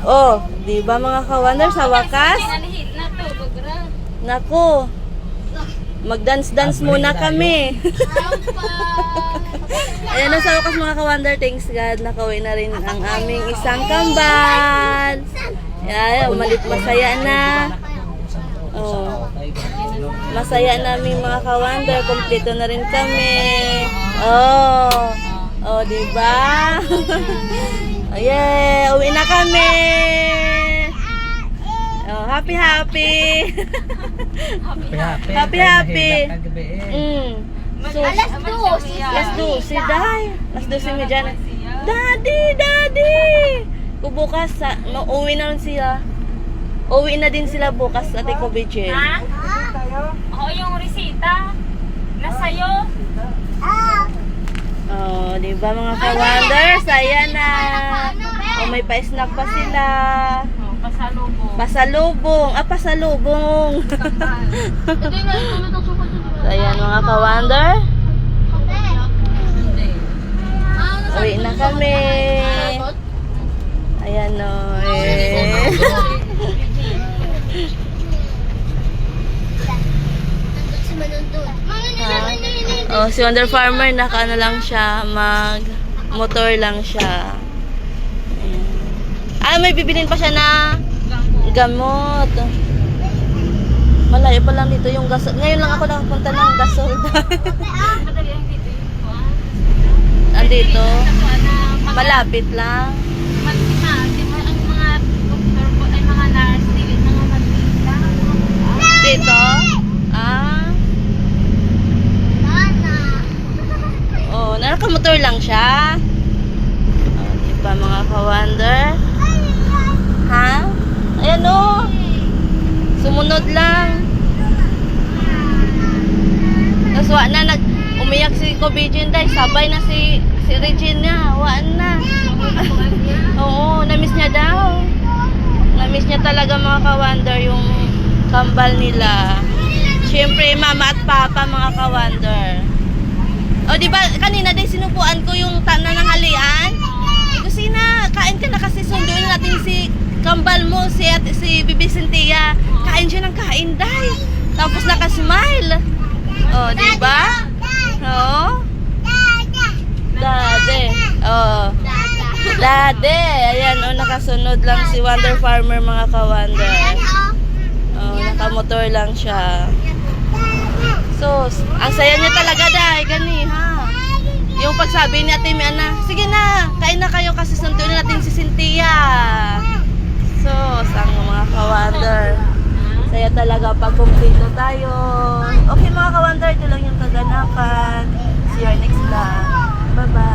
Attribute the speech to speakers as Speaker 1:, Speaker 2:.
Speaker 1: Oh, di ba mga ka-wonder, sa wakas? Naku, mag-dance-dance muna kami. Ayan na, sa wakas mga ka-wonder, thanks God, nakauwi na rin ang aming isang kambal. Ayan, masaya na. Oh, masaya namin mga ka-wonder, kompleto na rin kami. Oh, di ba? Oh, yeah, uwi na kami. Oh, happy.
Speaker 2: Happy.
Speaker 1: So, let's do. Si Day. Let's do si Mijan. Daddy. Kung bukas, uwi na rin sila. Uwi na din sila bukas at ikaw, Bijen.
Speaker 3: Ha? Oo, yung resita. Nasa'yo.
Speaker 1: Oh, di ba mga ka-wonder? Saya na. Oh, may pa-snack pa sila.
Speaker 3: Pasalubong.
Speaker 1: Pasalubong. So, ayan mga ka-wonder. Uwi na kami. Ayan o. Oh, si Wonder Farmer, naka-ano lang siya, mag-motor lang siya. Ayan. May bibilin pa siya na gamot. Malayo pa lang dito yung gasol. Ngayon lang ako nakapunta ng gasol. Andito. Malapit lang. Dito? Oh, nakamotor lang siya. Oh, di ba mga ka-wonder? Ha? Ayan o. Sumunod lang. Tapos umiyak si Kobijin day. Sabay na si Regina. Waan na. Oo, namiss niya daw. Namiss niya talaga mga ka-wonder yung kambal nila. Siyempre, mama at papa mga ka-wonder. O, di ba kanina din sinubuan ko yung nananghalian? Kusina, kain ka na kasi sunduin natin si kambal mo, si Bibi Cynthia. Kain siya ng kain, day. Tapos nakasmile. O, di ba? O? Dade. O. Dade. Ayan, o, nakasunod lang si Wonder Farmer mga ka-wonder. O, nakamotor lang siya. So, ang saya niya talaga dahil gani, ha? Yung pagsabi ni Ate Miana, sige na, kain na kayo kasi suntuin natin si Cynthia. So, sang mga ka-wonder. Saya talaga pag kumpleto tayo. Okay mga ka-wonder, ito lang yung kaganapan. See you next vlog. Bye-bye.